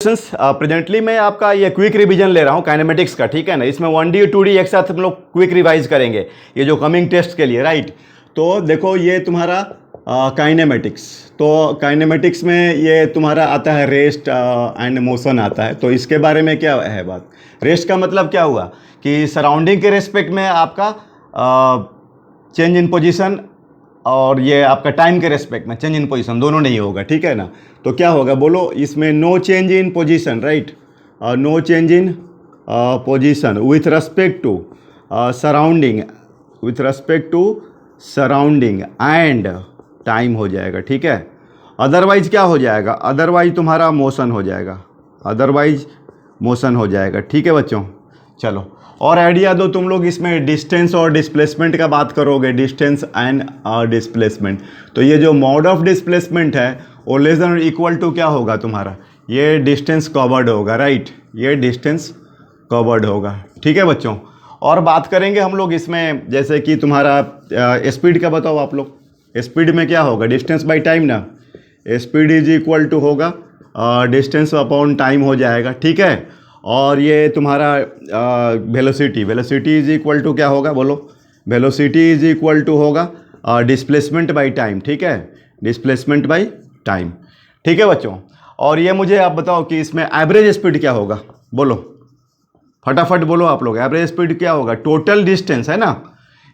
Presently मैं आपका ये क्विक रिवीजन ले रहा हूँ काइनेमेटिक्स का, ठीक है ना। इसमें 1D 2D एक साथ हम लोग क्विक रिवाइज करेंगे ये जो कमिंग टेस्ट के लिए, राइट। तो देखो ये तुम्हारा काइनेमेटिक्स, तो काइनेमेटिक्स में ये तुम्हारा आता है रेस्ट एंड मोशन आता है। तो इसके बारे में क्या है बात, रेस्ट का मतलब क्या हुआ कि सराउंडिंग के रेस्पेक्ट में आपका चेंज इन पोजीशन, और ये आपका टाइम के रेस्पेक्ट में चेंज इन पोजीशन दोनों नहीं होगा, ठीक है ना। तो क्या होगा बोलो, इसमें no change in position, right, no change in position with respect to surrounding, with respect to surrounding and time हो जाएगा, ठीक है। अदरवाइज क्या हो जाएगा, अदरवाइज तुम्हारा मोशन हो जाएगा, अदरवाइज मोशन हो जाएगा, ठीक है बच्चों। चलो और आइडिया दो तुम लोग, इसमें डिस्टेंस और डिस्प्लेसमेंट का बात करोगे, डिस्टेंस एंड डिस्प्लेसमेंट। तो ये जो मोड ऑफ डिस्प्लेसमेंट है वो लेस देन इक्वल टू क्या होगा तुम्हारा, ये डिस्टेंस कवर्ड होगा, राइट, ये डिस्टेंस कवर्ड होगा, ठीक है बच्चों। और बात करेंगे हम लोग इसमें, जैसे कि तुम्हारा स्पीड का बताओ आप लोग, स्पीड में क्या होगा, डिस्टेंस बाई टाइम ना, स्पीड इज इक्वल टू होगा डिस्टेंस अपॉन टाइम हो जाएगा, ठीक है। और ये तुम्हारा velocity, velocity is equal to क्या होगा बोलो, वेलोसिटी इज इक्वल टू होगा डिस्प्लेसमेंट बाई टाइम, ठीक है, डिस्प्लेसमेंट बाई टाइम, ठीक है बच्चों। और ये मुझे आप बताओ कि इसमें एवरेज स्पीड क्या होगा, बोलो फटाफट बोलो आप लोग, एवरेज स्पीड क्या होगा, टोटल डिस्टेंस है ना,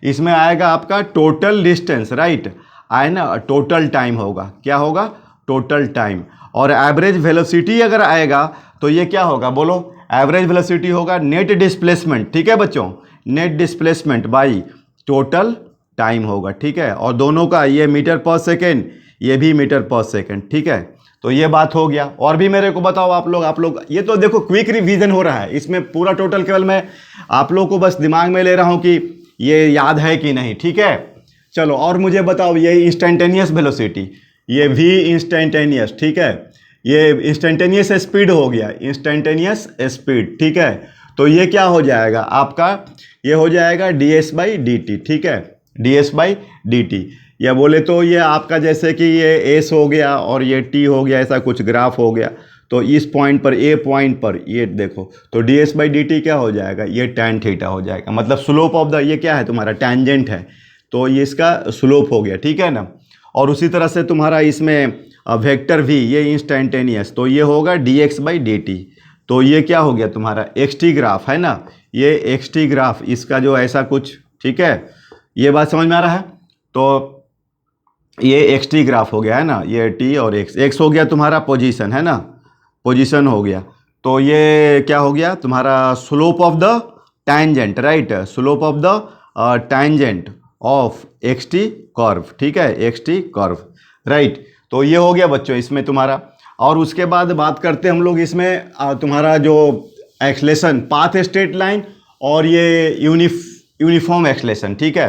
इसमें आएगा आपका टोटल डिस्टेंस, राइट, आए ना, टोटल टाइम होगा, क्या होगा, टोटल टाइम। और एवरेज वेलोसिटी अगर आएगा तो ये क्या होगा बोलो, एवरेज वेलोसिटी होगा नेट डिस्प्लेसमेंट, ठीक है बच्चों, net displacement by total time होगा, ठीक है। और दोनों का ये मीटर पर सेकेंड, ये भी मीटर पर सेकेंड, ठीक है। तो ये बात हो गया। और भी मेरे को बताओ आप लोग ये तो देखो क्विक रिवीजन हो रहा है, इसमें पूरा टोटल केवल मैं आप लोग को बस दिमाग में ले रहा हूँ कि ये याद है कि नहीं, ठीक है। चलो और मुझे बताओ ये इंस्टेंटेनियस वेलोसिटी, ये वी इंस्टेंटेनियस, ठीक है, ये इंस्टेंटेनियस स्पीड हो गया, इंस्टेंटेनियस स्पीड, ठीक है। तो ये क्या हो जाएगा आपका, ये हो जाएगा ds/dt, ठीक है, ds/dt। या बोले तो ये आपका जैसे कि ये s हो गया और ये t हो गया, ऐसा कुछ ग्राफ हो गया। तो इस पॉइंट पर, ए पॉइंट पर ये देखो, तो ds/dt क्या हो जाएगा, ये tan थीटा हो जाएगा, मतलब स्लोप ऑफ द, ये क्या है तुम्हारा टेंजेंट है, तो ये इसका स्लोप हो गया, ठीक है ना। और उसी तरह से तुम्हारा इसमें वेक्टर v, ये इंस्टेंटेनियस, तो ये होगा dx/dt। तो ये क्या हो गया तुम्हारा xt ग्राफ है ना, ये xt ग्राफ, इसका जो ऐसा कुछ, ठीक है, ये बात समझ में आ रहा है। तो ये xt ग्राफ हो गया है ना, ये t और x हो गया तुम्हारा पोजीशन है ना, पोजीशन हो गया। तो ये क्या हो गया तुम्हारा slope of the tangent, right, slope of the tangent of xt curve, ठीक है, xt कर्व, राइट। तो ये हो गया बच्चों इसमें तुम्हारा। और उसके बाद बात करते हैं हम लोग इसमें तुम्हारा जो एक्सलेशन, पाथ स्ट्रेट लाइन और ये यूनिफॉर्म एक्सलेशन, ठीक है।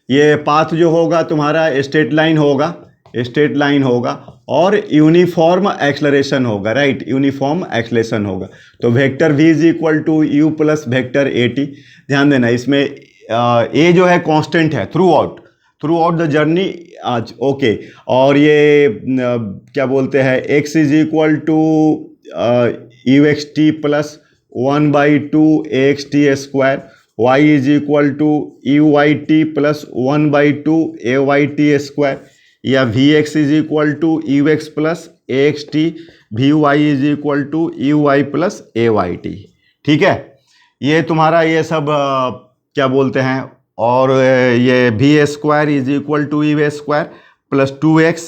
ये पाथ जो होगा तुम्हारा स्ट्रेट लाइन होगा, स्ट्रेट लाइन होगा, और यूनिफॉर्म एक्सलरेशन होगा, राइट, यूनिफॉर्म एक्सलेशन होगा। तो vector v is equal to U plus vector A T. ध्यान देना इसमें ए जो है कांस्टेंट है थ्रू आउट द जर्नी आज, ओके। और ये क्या बोलते हैं, x is equal to U X T plus 1/2 axt², y is equal to U Y T plus 1/2 ayt², या we x is equal to U X plus A X T, V Y is equal to U Y plus A Y T, ठीक है। ये तुम्हारा ये सब क्या बोलते हैं, और ये v² is equal to U square plus 2x,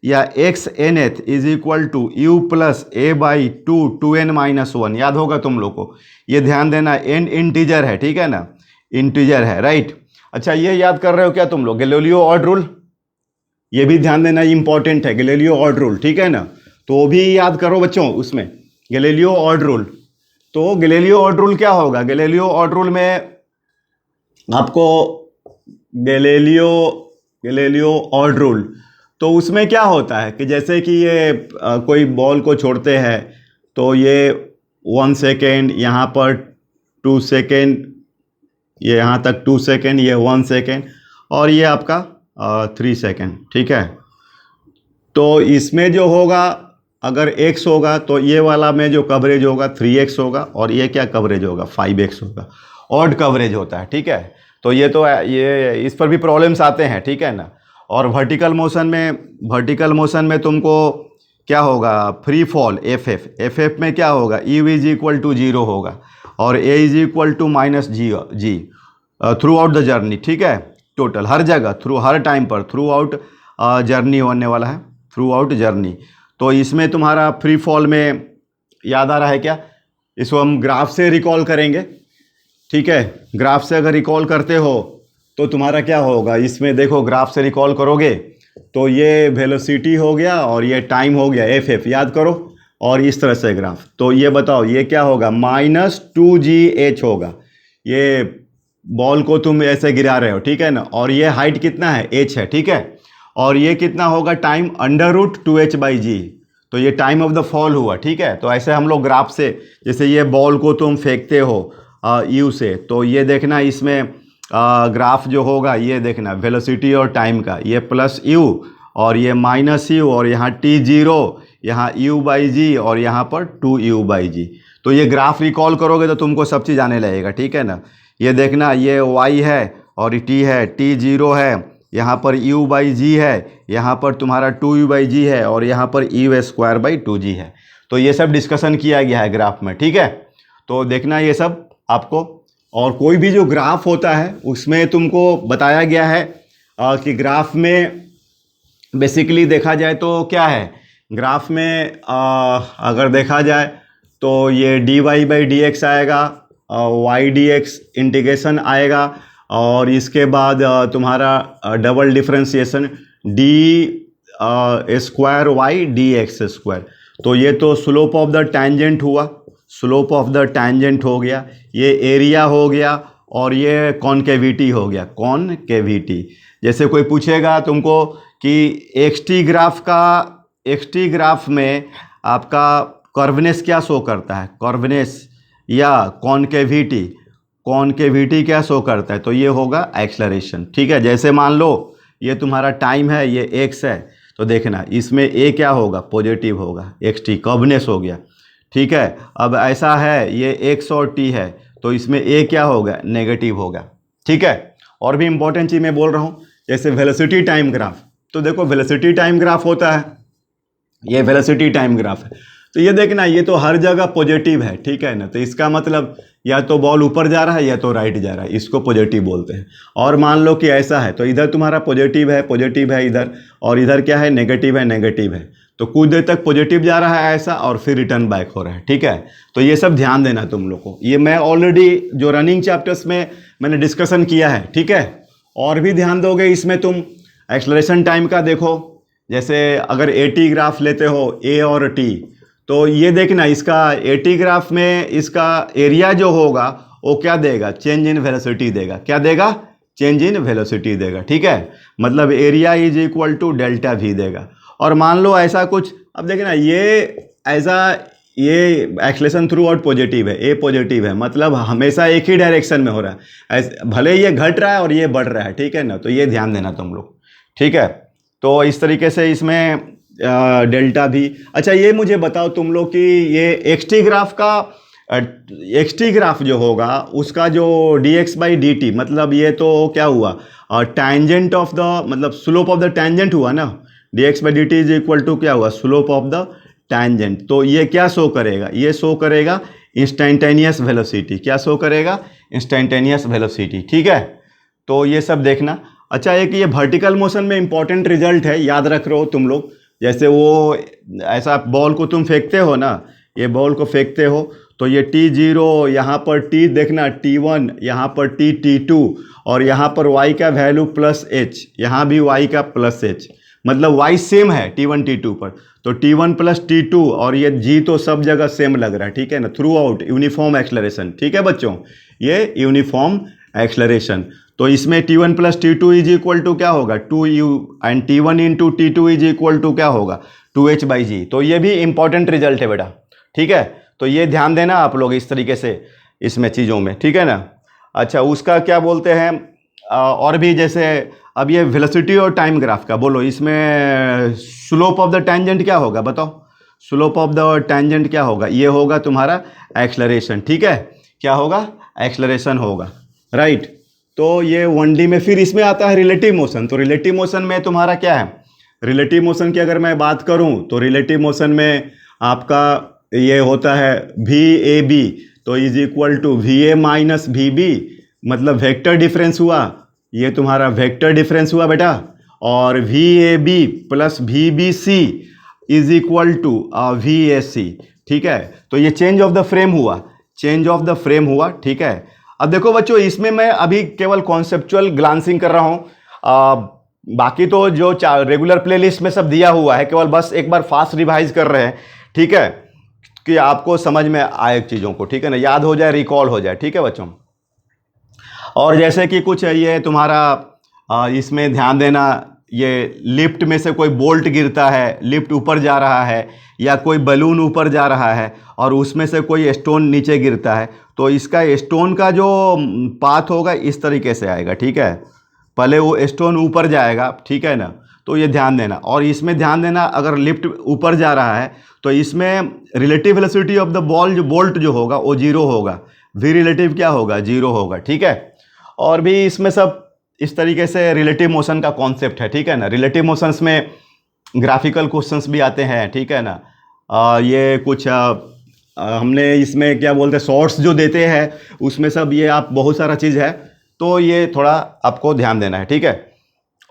या x nth is equal to u plus a/2 2n-1, याद होगा तुम लोग को, ये ध्यान देना, n इंटीजर है, ठीक है ना, इंटीजर है, राइट। अच्छा ये याद कर रहे हो क्या तुम लोग, गैलीलियो ऑड रूल, ये भी ध्यान देना, इंपॉर्टेंट है गैलीलियो ऑड रूल, ठीक है ना। तो भी याद करो बच्चों उसमें गैलीलियो ऑड रूल। तो गैलीलियो ऑड रूल क्या होगा, गैलीलियो ऑड रूल में आपको गैलीलियो ऑड रूल, तो उसमें क्या होता है कि जैसे कि ये कोई बॉल को छोड़ते हैं, तो ये 1 सेकेंड, यहाँ पर 2 सेकेंड, ये यहाँ तक 2 सेकेंड, ये 1 सेकेंड, और ये आपका 3 सेकेंड, ठीक है। तो इसमें जो होगा अगर x होगा तो ये वाला में जो कवरेज होगा 3x होगा, और ये क्या कवरेज होगा 5x होगा, ऑड कवरेज होता है, ठीक है। तो ये इस पर भी प्रॉब्लम्स आते हैं, ठीक है ना। और वर्टिकल मोशन में तुमको क्या होगा, फ्री फॉल एफ में क्या होगा, यू इज इक्वल टू 0 होगा, और a is equal to -g throughout the journey, ठीक है। टोटल हर जगह हर टाइम पर थ्रू आउट जर्नी होने वाला है, थ्रू आउट जर्नी। तो इसमें तुम्हारा फ्री फॉल में याद आ रहा है क्या, इसको हम ग्राफ से रिकॉल करेंगे, ठीक है। ग्राफ से अगर रिकॉल करते हो तो तुम्हारा क्या होगा, इसमें देखो ग्राफ से रिकॉल करोगे तो ये वेलोसिटी हो गया और ये टाइम हो गया एफ याद करो, और इस तरह से ग्राफ। तो ये बताओ ये क्या होगा, -2gh होगा। ये बॉल को तुम ऐसे गिरा रहे हो, ठीक है ना, और ये हाइट कितना है h है, ठीक है। और ये कितना होगा टाइम, √2h/g। तो ये टाइम ऑफ द फॉल हुआ, ठीक है। तो ऐसे हम लोग ग्राफ से, जैसे ये बॉल को तुम फेंकते हो यू से, तो ये देखना इसमें ग्राफ जो होगा ये देखना वेलोसिटी और टाइम का, ये +u और ये -u, और यहाँ t0, यहाँ u/g, और यहाँ पर 2u/g। तो ये ग्राफ रिकॉल करोगे तो तुमको सब चीज़ आने लगेगा, ठीक है ना। ये देखना ये y है और t है, t0 है, यहाँ पर u/g है, यहाँ पर तुम्हारा 2u/g है, और यहाँ पर u²/2g है। तो ये सब डिस्कशन किया गया है ग्राफ में, ठीक है। तो देखना ये सब आपको, और कोई भी जो ग्राफ होता है उसमें तुमको बताया गया है कि ग्राफ में बेसिकली देखा जाए तो क्या है, ग्राफ में अगर देखा जाए तो ये dy/dx आएगा, y dx इंटीग्रेशन आएगा, और इसके बाद तुम्हारा डबल डिफ्रेंशिएशन d² dx²। तो ये तो स्लोप ऑफ द टैंजेंट हुआ, स्लोप ऑफ द टैंजेंट हो गया, ये एरिया हो गया, और ये कॉन्केविटी हो गया, कॉन्केविटी। जैसे कोई पूछेगा तुमको कि एक्सटी ग्राफ में आपका कर्वनेस क्या शो करता है, कर्वनेस या कॉन्केविटी क्या शो करता है, तो ये होगा एक्सेलरेशन, ठीक है। जैसे मान लो ये तुम्हारा टाइम है, ये x है, तो देखना इसमें a क्या होगा, पॉजिटिव होगा, xt कर्वनेस हो गया, ठीक है। अब ऐसा है ये x और t है, तो इसमें a क्या होगा, नेगेटिव होगा, ठीक है। और भी इंपॉर्टेंट चीज़ मैं बोल रहा हूँ, जैसे वेलोसिटी टाइम ग्राफ। तो देखो वेलोसिटी टाइम ग्राफ होता है, ये वेलोसिटी टाइम ग्राफ है, तो ये देखना ये तो हर जगह पॉजिटिव है, ठीक है ना। तो इसका मतलब या तो बॉल ऊपर जा रहा है या तो राइट जा रहा है, इसको पॉजिटिव बोलते हैं। और मान लो कि ऐसा है, तो इधर तुम्हारा पॉजिटिव है इधर, और इधर क्या है, नेगेटिव है। तो कुछ देर तक पॉजिटिव जा रहा है ऐसा, और फिर रिटर्न बैक हो रहा है, ठीक है। तो ये सब ध्यान देना तुम लोग को, ये मैं ऑलरेडी जो रनिंग चैप्टर्स में मैंने डिस्कशन किया है, ठीक है। और भी ध्यान दोगे इसमें तुम एक्सेलरेशन टाइम का देखो, जैसे अगर AT ग्राफ लेते हो A और T, तो ये देखना इसका AT ग्राफ में इसका एरिया जो होगा वो क्या देगा, चेंज इन वेलोसिटी देगा, क्या देगा, चेंज इन वेलोसिटी देगा, ठीक है। मतलब area is equal to ΔV देगा। और मान लो ऐसा कुछ, अब देखना ये एक्सेलरेशन थ्रू आउट पॉजिटिव है, A पॉजिटिव है, मतलब हमेशा एक ही डायरेक्शन में हो रहा है, भले ये घट रहा है और ये बढ़ रहा है, ठीक है ना। तो ये ध्यान देना तुम लोग, ठीक है। तो इस तरीके से इसमें डेल्टा भी। अच्छा ये मुझे बताओ तुम लोग कि ये एक्सटी ग्राफ जो होगा उसका जो dx/dt, मतलब ये तो क्या हुआ, टैंजेंट ऑफ द, मतलब स्लोप ऑफ द टैंजेंट हुआ ना, dx/dt इज इक्वल टू क्या हुआ, स्लोप ऑफ द टैंजेंट। तो ये क्या शो करेगा, ये शो करेगा इंस्टेंटेनियस वेलोसिटी, क्या शो करेगा, इंस्टेंटेनियस वेलोसिटी, ठीक है। तो ये सब देखना। अच्छा एक ये वर्टिकल मोशन में इंपॉर्टेंट रिजल्ट है, याद रख रहे हो तुम लोग, जैसे वो ऐसा बॉल को तुम फेंकते हो ना, ये बॉल को फेंकते हो तो ये t0, यहाँ पर t देखना t1, यहाँ पर t2, और यहाँ पर y का वैल्यू +h, यहाँ भी y का +h, मतलब y सेम है t1 t2 पर, तो t1 + t2, और ये g तो सब जगह सेम लग रहा है, ठीक है ना, थ्रू आउट यूनिफॉर्म एक्सेलरेशन, ठीक है बच्चों, ये यूनिफॉर्म एक्सेलरेशन। तो इसमें t1 + t2 is equal to क्या होगा, 2u, and t1 × t2 is equal to क्या होगा, 2h/g। तो ये भी इंपॉर्टेंट रिजल्ट है बेटा, ठीक है। तो ये ध्यान देना आप लोग इस तरीके से इसमें चीज़ों में, ठीक है ना। अच्छा उसका क्या बोलते हैं, और भी जैसे अब ये वेलोसिटी और टाइम ग्राफ का बोलो, इसमें स्लोप ऑफ द टैंजेंट क्या होगा बताओ, स्लोप ऑफ द टेंजेंट क्या होगा, ये होगा तुम्हारा एक्सलरेशन, ठीक है, क्या होगा, एक्सलरेशन होगा, राइट। तो ये 1D में फिर इसमें आता है रिलेटिव मोशन। तो रिलेटिव मोशन में तुम्हारा क्या है, रिलेटिव मोशन की अगर मैं बात करूं तो रिलेटिव मोशन में आपका ये होता है VAB, तो is equal to VA minus VB, मतलब वेक्टर डिफरेंस हुआ, ये तुम्हारा वेक्टर डिफरेंस हुआ बेटा, और VAB plus VBC is equal to VAC, ठीक है। तो ये चेंज ऑफ द फ्रेम हुआ, चेंज ऑफ द फ्रेम हुआ, ठीक है। अब देखो बच्चों, इसमें मैं अभी केवल कॉन्सेप्चुअल ग्लांसिंग कर रहा हूँ, बाकी तो जो रेगुलर प्लेलिस्ट में सब दिया हुआ है, केवल बस एक बार फास्ट रिवाइज कर रहे हैं, ठीक है, कि आपको समझ में आए चीज़ों को, ठीक है ना, याद हो जाए, रिकॉल हो जाए, ठीक है बच्चों। और जैसे कि कुछ ये तुम्हारा इसमें ध्यान देना, ये लिफ्ट में से कोई बोल्ट गिरता है, लिफ्ट ऊपर जा रहा है, या कोई बलून ऊपर जा रहा है और उसमें से कोई स्टोन नीचे गिरता है, तो इसका स्टोन का जो पाथ होगा इस तरीके से आएगा, ठीक है, पहले वो स्टोन ऊपर जाएगा, ठीक है ना, तो ये ध्यान देना। और इसमें ध्यान देना, अगर लिफ्ट ऊपर जा रहा है तो इसमें relative velocity of the ball, जो बोल्ट जो होगा वो 0 होगा, वी रिलेटिव क्या होगा, 0 होगा, ठीक है। और भी इसमें सब इस तरीके से रिलेटिव मोशन का कॉन्सेप्ट है, ठीक है ना। रिलेटिव मोशंस में ग्राफिकल क्वेश्चंस भी आते हैं, ठीक है ना। ये कुछ हमने इसमें क्या बोलते हैं, शॉर्ट्स जो देते हैं उसमें सब ये आप बहुत सारा चीज़ है, तो ये थोड़ा आपको ध्यान देना है, ठीक है।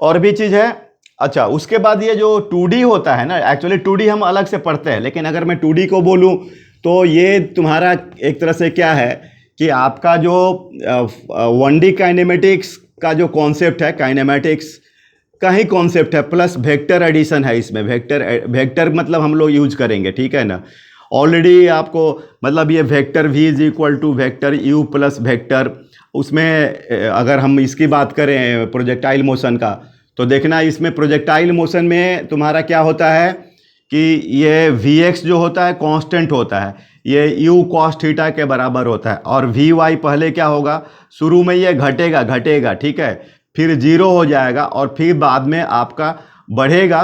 और भी चीज़ है, अच्छा उसके बाद ये जो 2D होता है ना, एक्चुअली 2D हम अलग से पढ़ते हैं, लेकिन अगर मैं 2D को बोलूँ तो ये तुम्हारा एक तरह से क्या है कि आपका जो 1D काइनेमेटिक्स का जो कॉन्सेप्ट है, काइनेमेटिक्स का ही कॉन्सेप्ट है, प्लस वेक्टर एडिशन है इसमें, वेक्टर मतलब हम लोग यूज करेंगे, ठीक है ना। ऑलरेडी आपको मतलब ये vector V is equal to vector U plus vector, उसमें अगर हम इसकी बात करें प्रोजेक्टाइल मोशन का, तो देखना इसमें प्रोजेक्टाइल मोशन में तुम्हारा क्या होता है कि ये Vx जो होता है कांस्टेंट होता है, ये U cos थीटा के बराबर होता है, और Vy पहले क्या होगा, शुरू में ये घटेगा घटेगा, ठीक है, फिर 0 हो जाएगा और फिर बाद में आपका बढ़ेगा,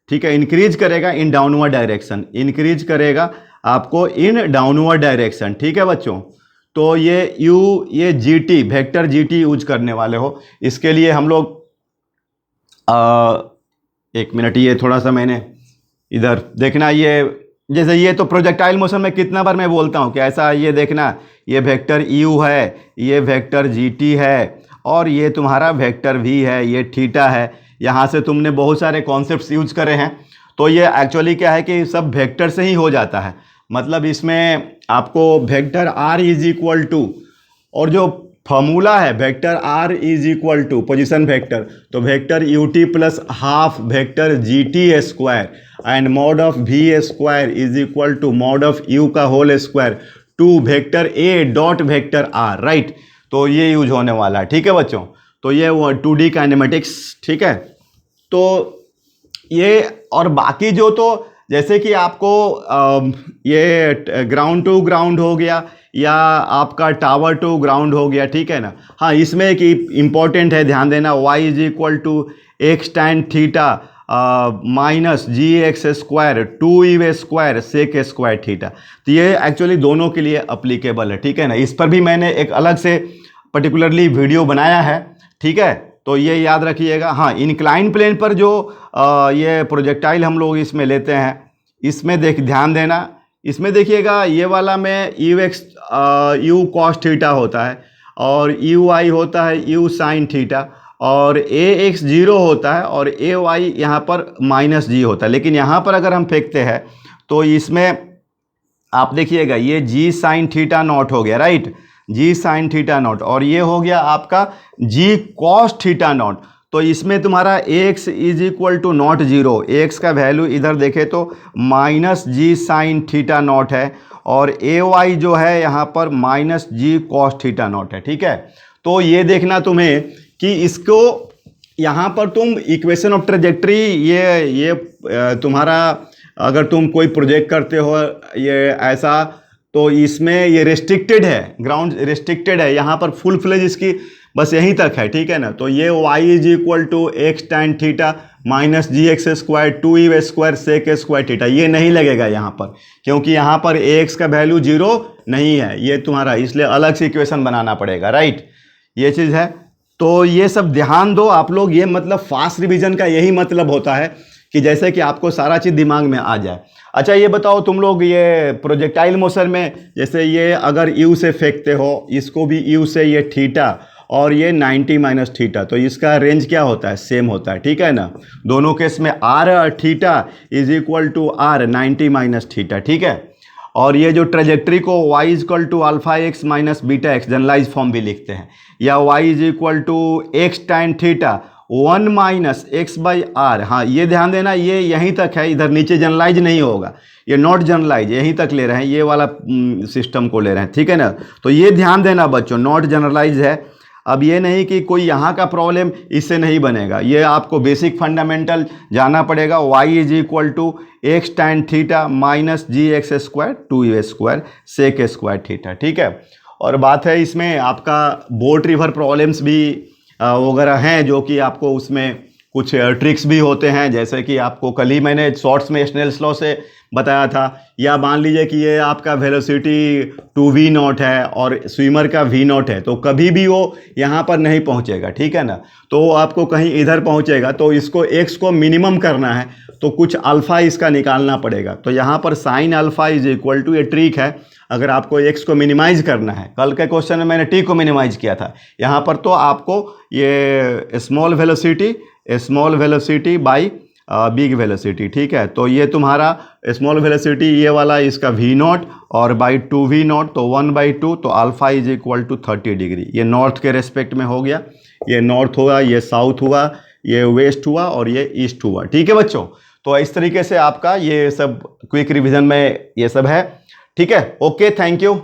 ठीक है, इंक्रीज करेगा इन डाउनवर्ड डायरेक्शन, इंक्रीज करेगा आपको इन डाउनवर्ड डायरेक्शन, ठीक है बच्चों। तो ये U, ये GT, वेक्टर GT यूज करने वाले हो, इसके लिए हम लोग एक मिनट, ये थोड़ा सा मैंने इधर देखना, ये जैसे ये तो प्रोजेक्टाइल मोशन में कितना बार मैं बोलता हूँ कि ऐसा, ये देखना, ये वेक्टर U है, ये वेक्टर GT है, और ये तुम्हारा वेक्टर V है, ये थीटा है। यहाँ से तुमने बहुत सारे कॉन्सेप्ट्स यूज करे हैं, तो ये एक्चुअली क्या है कि सब वेक्टर से ही हो जाता है, मतलब इसमें आपको vector R is equal to, और जो फॉर्मूला है vector R is equal to position vector, तो vector UT plus half vector GT square and mod of V square is equal to mod of U का whole square to vector A dot vector R, right. तो ये use होने वाला है, ठीक है बच्चों। तो ये 2D काइनेमेटिक्स, ठीक है। तो ये और बाकी जो, तो जैसे कि आपको ये ग्राउंड टू ग्राउंड हो गया, या आपका टावर टू ग्राउंड हो गया, ठीक है ना। हाँ, इसमें एक इम्पॉर्टेंट है, ध्यान देना, y is equal to x tan theta minus GX square 2E square sec square theta. तो ये एक्चुअली दोनों के लिए अप्लीकेबल है, ठीक है ना। इस पर भी मैंने एक अलग से पर्टिकुलरली वीडियो बनाया है, ठीक है, तो ये याद रखिएगा। हाँ, इंक्लाइन प्लेन पर जो ये प्रोजेक्टाइल हम लोग इसमें लेते हैं, इसमें ध्यान देना, इसमें देखिएगा ये वाला में U cos थीटा होता है, और UY होता है U sin थीटा, और AX 0 होता है, और AY यहाँ पर माइनस G होता है। लेकिन यहाँ पर अगर हम फेंकते हैं तो इसमें आप देखिएगा ये G sin थीटा नॉट हो गया, right, G sin theta not, और ये हो गया आपका G cos थीटा नॉट। तो इसमें तुम्हारा AX is equal to naught 0, AX का वैल्यू इधर देखे तो minus G sin theta naught है, और AY जो है यहाँ पर minus G cos theta naught है, ठीक है। तो ये देखना तुम्हें कि इसको यहाँ पर तुम इक्वेशन ऑफ ट्रेजेक्ट्री, ये तुम्हारा अगर तुम कोई प्रोजेक्ट करते हो ये ऐसा, तो इसमें ये रेस्ट्रिक्टेड है, ग्राउंड रेस्ट्रिक्टेड है, यहाँ पर फुल फ्लेज इसकी बस यहीं तक है, ठीक है ना। तो ये y is equal to x tan theta minus G x square 2e square sec square theta, ये नहीं लगेगा यहाँ पर, क्योंकि यहाँ पर ax का वैल्यू 0 नहीं है ये तुम्हारा, इसलिए अलग से इक्वेशन बनाना पड़ेगा, राइट। ये चीज़ है। तो ये सब ध्यान दो आप लोग, ये मतलब फास्ट रिवीजन का यही मतलब होता है कि जैसे कि आपको सारा चीज़ दिमाग में आ जाए। अच्छा ये बताओ तुम लोग, ये प्रोजेक्टाइल मोशन में जैसे ये अगर यू से फेंकते हो, इसको भी यू से, ये थीटा और ये 90 माइनस थीटा, तो इसका रेंज क्या होता है, सेम होता है, ठीक है ना। दोनों केस में आर और theta is equal to R 90 minus theta, ठीक है। और ये जो ट्रेजेक्ट्री को y is equal to alpha x minus beta x generalise form भी लिखते हैं, या y is equal to x tan theta 1 minus x by R. हाँ ये ध्यान देना, ये यहीं तक है, इधर नीचे जनरलाइज नहीं होगा, ये नॉट जनरलाइज, यहीं तक ले रहे हैं, ये वाला सिस्टम को ले रहे हैं, ठीक है ना। तो ये ध्यान देना बच्चों, नॉट जनरलाइज है। अब ये नहीं कि कोई यहाँ का प्रॉब्लम इससे नहीं बनेगा, ये आपको बेसिक फंडामेंटल जाना पड़ेगा। y is equal to x tan theta minus G x square 2e square sec square theta, ठीक है। और बात है इसमें आपका बोट रिवर प्रॉब्लम्स भी वगैरह हैं, जो कि आपको उसमें कुछ ट्रिक्स भी होते हैं, जैसे कि आपको कल ही मैंने शॉर्ट्स में स्नेल्स लॉ से बताया था। या मान लीजिए कि ये आपका वेलोसिटी 2v नॉट है और स्विमर का v नॉट है, तो कभी भी वो यहाँ पर नहीं पहुँचेगा, ठीक है ना। तो वो आपको कहीं इधर पहुँचेगा, तो इसको x को मिनिमम करना है, तो कुछ अल्फ़ा इसका निकालना पड़ेगा। तो यहाँ पर sine alpha is equal to, ये ट्रिक है, अगर आपको x को मिनिमाइज करना है, कल के क्वेश्चन में मैंने t को मिनिमाइज किया था, यहाँ पर तो आपको ये small velocity by big velocity, ठीक है। तो ये तुम्हारा स्मॉल वेलोसिटी ये वाला इसका v नॉट और बाई 2v नॉट, तो 1/2, तो alpha is equal to 30 degree. ये नॉर्थ के रेस्पेक्ट में हो गया, ये नॉर्थ हुआ, ये साउथ हुआ, ये वेस्ट हुआ और ये ईस्ट हुआ, ठीक है बच्चों। तो इस तरीके से आपका ये सब क्विक रिवीजन में ये सब है, ठीक है। Okay, thank you.